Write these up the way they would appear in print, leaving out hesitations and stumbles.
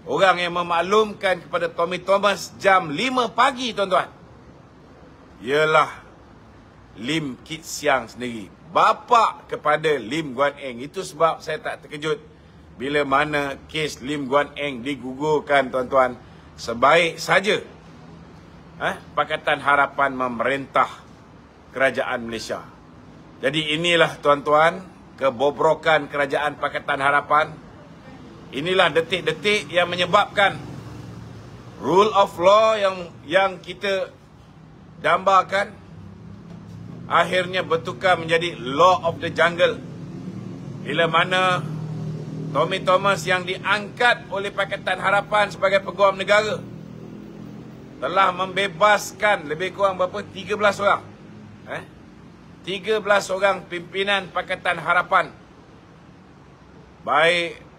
Orang yang memaklumkan kepada Tommy Thomas jam 5 pagi, tuan-tuan, ialah Lim Kit Siang sendiri, bapa kepada Lim Guan Eng. Itu sebab saya tak terkejut bila mana kes Lim Guan Eng digugurkan, tuan-tuan. Sebaik saja Pakatan Harapan memerintah kerajaan Malaysia. Jadi inilah, tuan-tuan, kebobrokan kerajaan Pakatan Harapan. Inilah detik-detik yang menyebabkan rule of law yang kita dambakan akhirnya bertukar menjadi law of the jungle. Bila mana Tommy Thomas yang diangkat oleh Pakatan Harapan sebagai peguam negara telah membebaskan lebih kurang berapa? 13 orang. 13 orang pimpinan Pakatan Harapan. Baik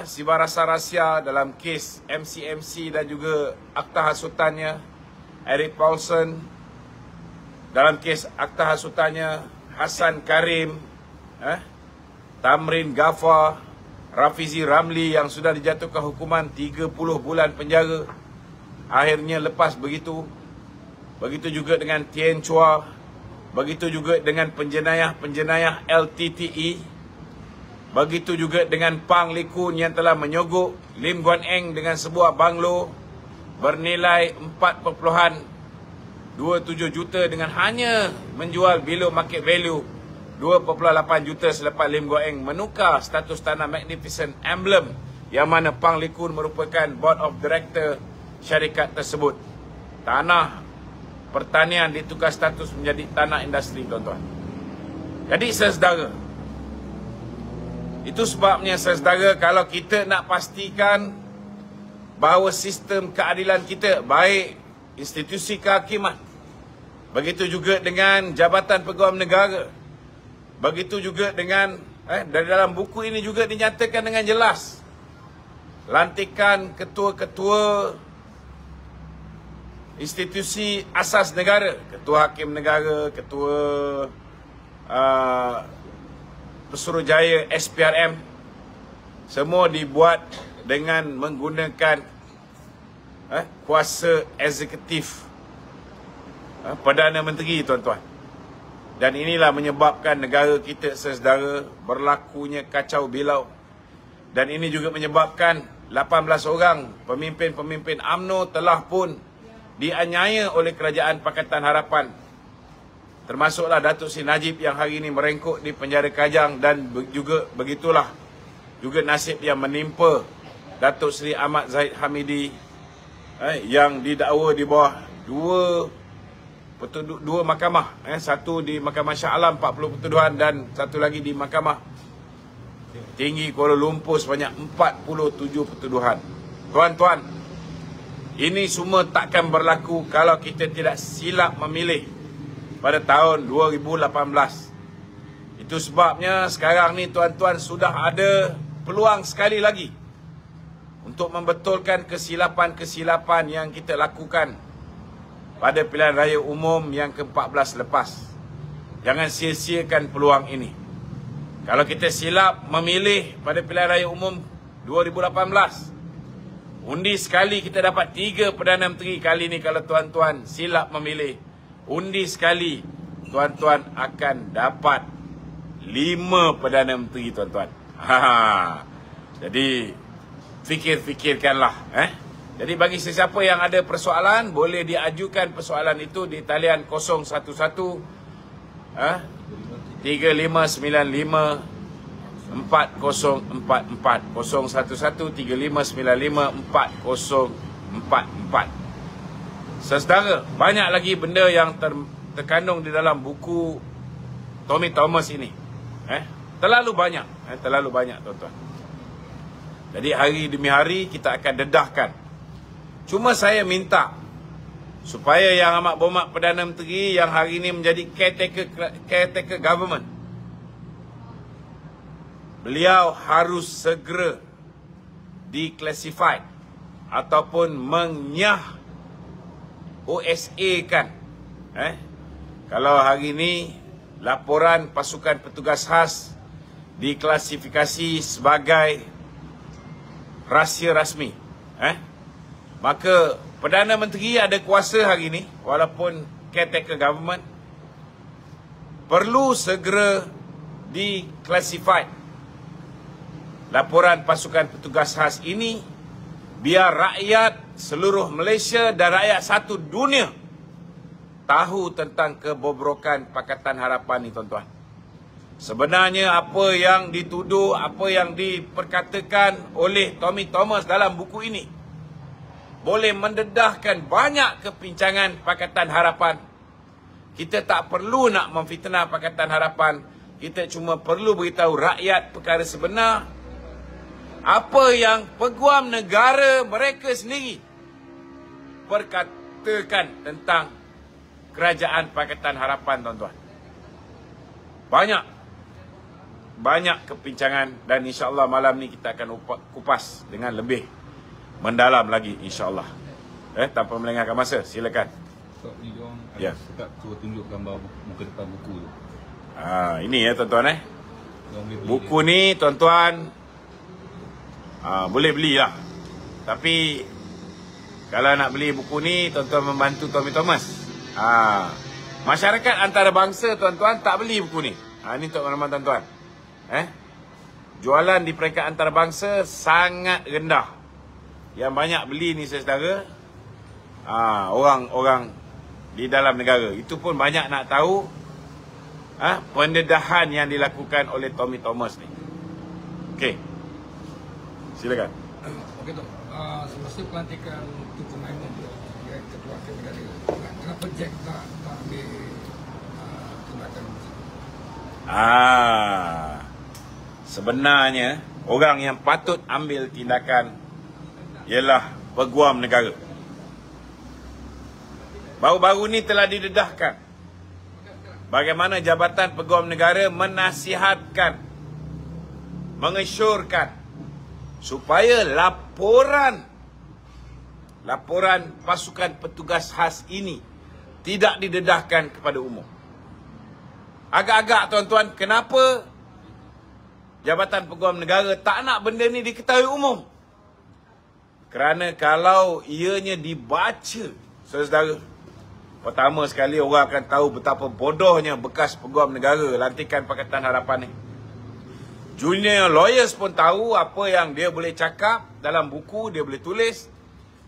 Siva Rasa Rahsia dalam kes MCMC dan juga akta hasutannya, Eric Paulson dalam kes akta hasutannya, Hassan Karim, Tamrin Ghaffar, Rafizi Ramli yang sudah dijatuhkan hukuman 30 bulan penjara, akhirnya lepas begitu. Begitu juga dengan Tien Chua, begitu juga dengan penjenayah LTTE. Begitu juga dengan Pang Likun yang telah menyogok Lim Guan Eng dengan sebuah banglo bernilai 4.27 juta dengan hanya menjual below market value 2.8 juta selepas Lim Guan Eng menukar status tanah Magnificent Emblem, yang mana Pang Likun merupakan board of director syarikat tersebut. Tanah pertanian ditukar status menjadi tanah industri, tuan-tuan. Jadi saudara, itu sebabnya saudara, kalau kita nak pastikan bahawa sistem keadilan kita, baik institusi kehakiman, begitu juga dengan Jabatan Peguam Negara, begitu juga dengan dari dalam buku ini juga dinyatakan dengan jelas lantikan ketua-ketua institusi asas negara, ketua hakim negara, ketua Pesuruhjaya SPRM, semua dibuat dengan menggunakan kuasa eksekutif Perdana Menteri, tuan-tuan. Dan inilah menyebabkan negara kita, saudara, berlakunya kacau bilau. Dan ini juga menyebabkan 18 orang pemimpin-pemimpin UMNO telah pun dianiaya oleh kerajaan Pakatan Harapan. Termasuklah Datuk Seri Najib yang hari ini merengkuk di penjara Kajang, dan juga begitulah juga nasib yang menimpa Datuk Seri Ahmad Zahid Hamidi yang didakwa di bawah dua mahkamah, satu di Mahkamah Shah Alam 40 pertuduhan dan satu lagi di Mahkamah Tinggi Kuala Lumpur sebanyak 47 pertuduhan. Tuan-tuan, ini semua takkan berlaku kalau kita tidak silap memilih pada tahun 2018. Itu sebabnya sekarang ni, tuan-tuan, sudah ada peluang sekali lagi untuk membetulkan kesilapan-kesilapan yang kita lakukan pada pilihan raya umum yang ke-14 lepas. Jangan sia-siakan peluang ini. Kalau kita silap memilih pada pilihan raya umum 2018, undi sekali kita dapat 3 Perdana Menteri. Kali ini kalau tuan-tuan silap memilih, undi sekali tuan-tuan akan dapat 5 Perdana Menteri, tuan-tuan. Jadi fikir-fikirkanlah. Jadi bagi sesiapa yang ada persoalan, boleh diajukan persoalan itu di talian 011 3595 4044 011 3595 4044. Saudara, banyak lagi benda yang terkandung di dalam buku Tommy Thomas ini. Terlalu banyak, tuan-tuan. Jadi hari demi hari kita akan dedahkan. Cuma saya minta supaya Yang Amat Berhormat Perdana Menteri yang hari ini menjadi caretaker government, beliau harus segera declassified ataupun menyah OSA kan. Kalau hari ini laporan pasukan petugas khas diklasifikasi sebagai rahsia rasmi. Maka Perdana Menteri ada kuasa hari ini, walaupun caretaker government, perlu segera diklasifikasi laporan pasukan petugas khas ini, biar rakyat seluruh Malaysia dan rakyat satu dunia tahu tentang kebobrokan Pakatan Harapan ni, tuan-tuan. Sebenarnya apa yang dituduh, apa yang diperkatakan oleh Tommy Thomas dalam buku ini boleh mendedahkan banyak kepincangan Pakatan Harapan. Kita tak perlu nak memfitnah Pakatan Harapan. Kita cuma perlu beritahu rakyat perkara sebenar. Apa yang peguam negara mereka sendiri perkatakan tentang kerajaan Pakatan Harapan, tuan-tuan. Banyak kepincangan, dan insya-Allah malam ni kita akan kupas dengan lebih mendalam lagi, insya-Allah. Tanpa melengahkan masa, silakan. Tok ni diorang Ya. Tetap suruh tunjuk gambar muka depan buku tu. Ini ya, tuan-tuan. Diorang boleh beli Buku ni, tuan-tuan, boleh belilah. Tapi kalau nak beli buku ni, tuan-tuan membantu Tommy Thomas. Masyarakat antarabangsa, tuan-tuan, tak beli buku ni. Ini untuk maklumat, tuan-tuan. Jualan di peringkat antarabangsa sangat rendah. Yang banyak beli ni, saudara, orang-orang di dalam negara. Itu pun banyak nak tahu pendedahan yang dilakukan oleh Tommy Thomas ni. Okey. Silakan. Okey, Tok. Semasa pelantikan Tunku Maimun Ketua Wakil Negara, kenapa Jack tak ambil tindakan? Sebenarnya orang yang patut ambil tindakan ialah peguam negara. Baru-baru ni telah didedahkan bagaimana Jabatan Peguam Negara menasihatkan, mengesyorkan supaya laporan pasukan petugas khas ini tidak didedahkan kepada umum. Agak-agak, tuan-tuan, kenapa Jabatan Peguam Negara tak nak benda ni diketahui umum? Kerana kalau ianya dibaca, saudara, pertama sekali orang akan tahu betapa bodohnya bekas Peguam Negara lantikan Pakatan Harapan ni. Junior lawyers pun tahu apa yang dia boleh cakap dalam buku, dia boleh tulis,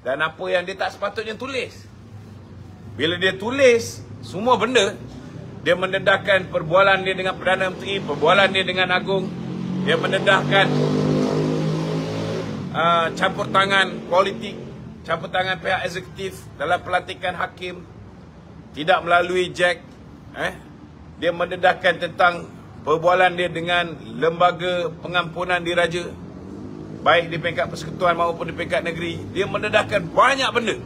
dan apa yang dia tak sepatutnya tulis. Bila dia tulis semua benda, dia mendedahkan perbualan dia dengan Perdana Menteri, perbualan dia dengan Agung, dia mendedahkan campur tangan politik, campur tangan pihak eksekutif dalam pelantikan hakim, tidak melalui Jack. Dia mendedahkan tentang perbualan dia dengan lembaga pengampunan diraja, baik di peringkat persekutuan maupun di peringkat negeri. Dia mendedahkan banyak benda.